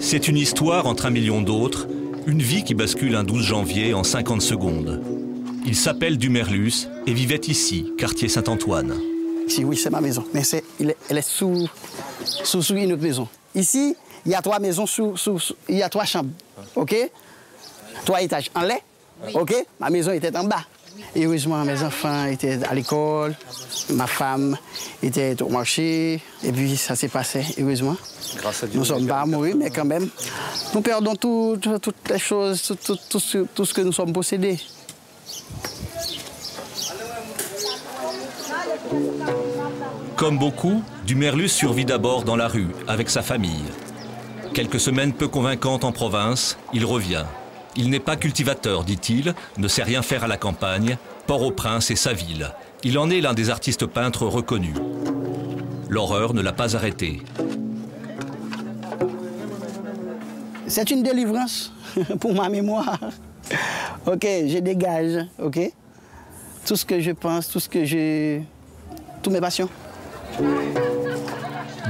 C'est une histoire entre 1 million d'autres, une vie qui bascule un 12 janvier en 50 secondes. Il s'appelle Dumerlus et vivait ici, quartier Saint-Antoine. Ici, oui, c'est ma maison, mais elle est sous une autre maison. Ici, il y a 3 maisons, il y a 3 chambres, ok? 3 étages en lait, ok? Ma maison était en bas. Et heureusement, mes enfants étaient à l'école, ma femme était au marché, et puis ça s'est passé, heureusement. Grâce à Dieu. Nous ne sommes pas mourus, mais quand même, nous perdons toutes les choses, tout ce que nous sommes possédés. Comme beaucoup, Dumerlus survit d'abord dans la rue, avec sa famille. Quelques semaines peu convaincantes en province, il revient. Il n'est pas cultivateur, dit-il, ne sait rien faire à la campagne. Port-au-Prince est sa ville. Il en est l'un des artistes peintres reconnus. L'horreur ne l'a pas arrêté. C'est une délivrance pour ma mémoire. Ok, je dégage, ok? Tout ce que je pense, toutes mes passions.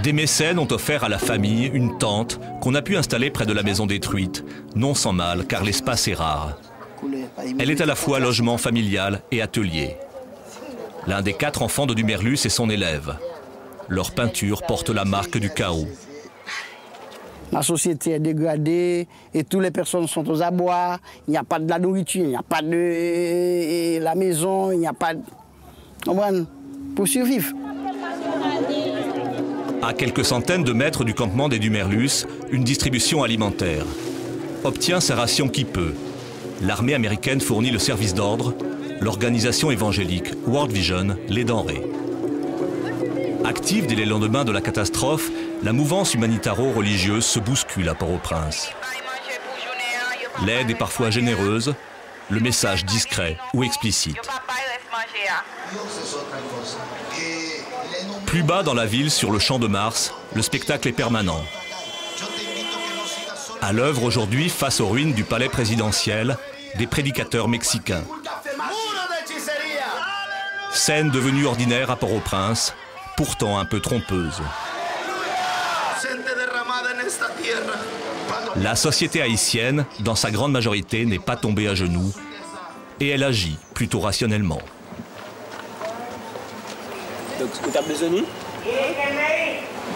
Des mécènes ont offert à la famille une tente qu'on a pu installer près de la maison détruite, non sans mal car l'espace est rare. Elle est à la fois logement familial et atelier. L'un des 4 enfants de Dumerlus est son élève. Leur peinture porte la marque du chaos. La société est dégradée et toutes les personnes sont aux abois. Il n'y a pas de la nourriture, il n'y a pas de la maison, il n'y a pas de... pour survivre. À quelques centaines de mètres du campement des Dumerlus, une distribution alimentaire. Obtient sa ration qui peut. L'armée américaine fournit le service d'ordre, l'organisation évangélique World Vision les denrées. Active dès les lendemains de la catastrophe, la mouvance humanitaro-religieuse se bouscule à Port-au-Prince. L'aide est parfois généreuse, le message discret ou explicite. Plus bas dans la ville, sur le Champ de Mars, le spectacle est permanent. À l'œuvre aujourd'hui, face aux ruines du palais présidentiel, des prédicateurs mexicains. Scène devenue ordinaire à Port-au-Prince, pourtant un peu trompeuse. La société haïtienne, dans sa grande majorité, n'est pas tombée à genoux et elle agit plutôt rationnellement. Donc, vous avez besoin de nous?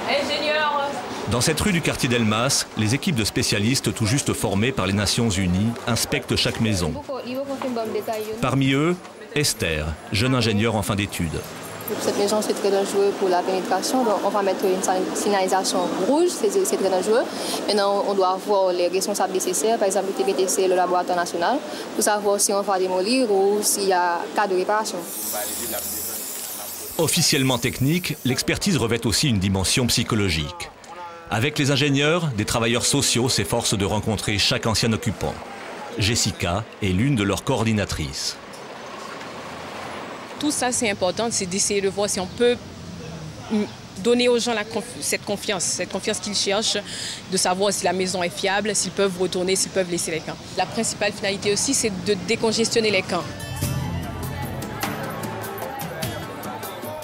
Ingénieur. Dans cette rue du quartier d'Elmas, les équipes de spécialistes tout juste formées par les Nations Unies inspectent chaque maison. Parmi eux, Esther, jeune ingénieure en fin d'études. Cette maison, c'est très dangereux pour la pénétration. Donc, on va mettre une signalisation rouge, c'est très dangereux. Maintenant, on doit voir les responsables nécessaires, par exemple le TBTC, le laboratoire national, pour savoir si on va démolir ou s'il y a cas de réparation. Officiellement technique, l'expertise revêt aussi une dimension psychologique. Avec les ingénieurs, des travailleurs sociaux s'efforcent de rencontrer chaque ancien occupant. Jessica est l'une de leurs coordinatrices. Tout ça, c'est important, c'est d'essayer de voir si on peut donner aux gens cette confiance qu'ils cherchent, de savoir si la maison est fiable, s'ils peuvent retourner, s'ils peuvent laisser les camps. La principale finalité aussi, c'est de décongestionner les camps.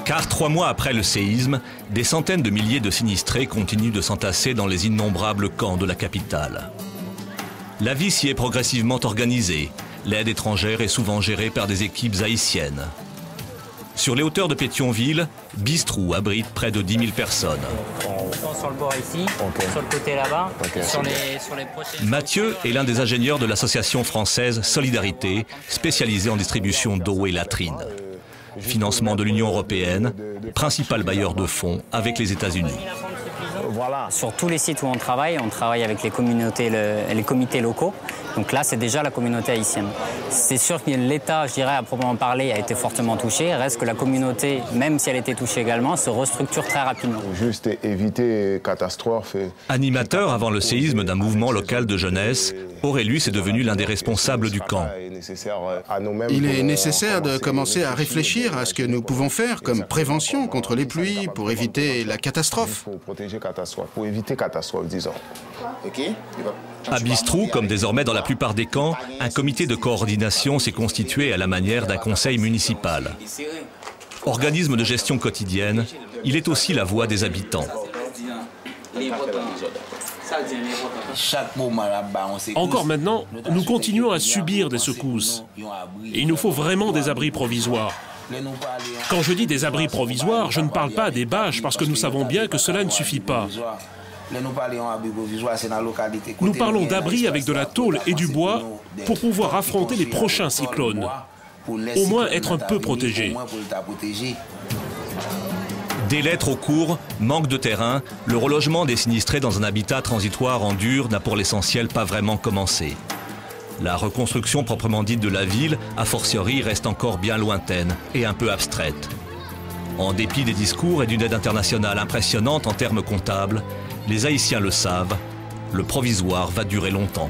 Car 3 mois après le séisme, des centaines de milliers de sinistrés continuent de s'entasser dans les innombrables camps de la capitale. La vie s'y est progressivement organisée. L'aide étrangère est souvent gérée par des équipes haïtiennes. Sur les hauteurs de Pétionville, Bistrou abrite près de 10 000 personnes. Sur le bord ici, sur le côté là-bas, sur les prochaines... Mathieu est l'un des ingénieurs de l'association française Solidarité, spécialisée en distribution d'eau et latrines. Financement de l'Union européenne, principal bailleur de fonds avec les États-Unis. Voilà. Sur tous les sites où on travaille avec les communautés, les comités locaux. Donc là, c'est déjà la communauté haïtienne. C'est sûr que l'État, je dirais, à proprement parler, a été fortement touché. Reste que la communauté, même si elle était touchée également, se restructure très rapidement. Juste éviter catastrophe. Animateur avant le séisme d'un mouvement local de jeunesse, Aurélus est devenu l'un des responsables du camp. Il est nécessaire de commencer à réfléchir à ce que nous pouvons faire comme prévention contre les pluies pour éviter la catastrophe. Pour éviter catastrophe, disons. À Bistrou, comme désormais dans la plupart des camps, un comité de coordination s'est constitué à la manière d'un conseil municipal. Organisme de gestion quotidienne, il est aussi la voix des habitants. Encore maintenant, nous continuons à subir des secousses. Et il nous faut vraiment des abris provisoires. Quand je dis des abris provisoires, je ne parle pas des bâches parce que nous savons bien que cela ne suffit pas. Nous parlons d'abris avec de la tôle et du bois pour pouvoir affronter les prochains cyclones. Au moins être un peu protégés. Délai trop court, manque de terrain, le relogement des sinistrés dans un habitat transitoire en dur n'a pour l'essentiel pas vraiment commencé. La reconstruction proprement dite de la ville, a fortiori, reste encore bien lointaine et un peu abstraite. En dépit des discours et d'une aide internationale impressionnante en termes comptables, les Haïtiens le savent, le provisoire va durer longtemps.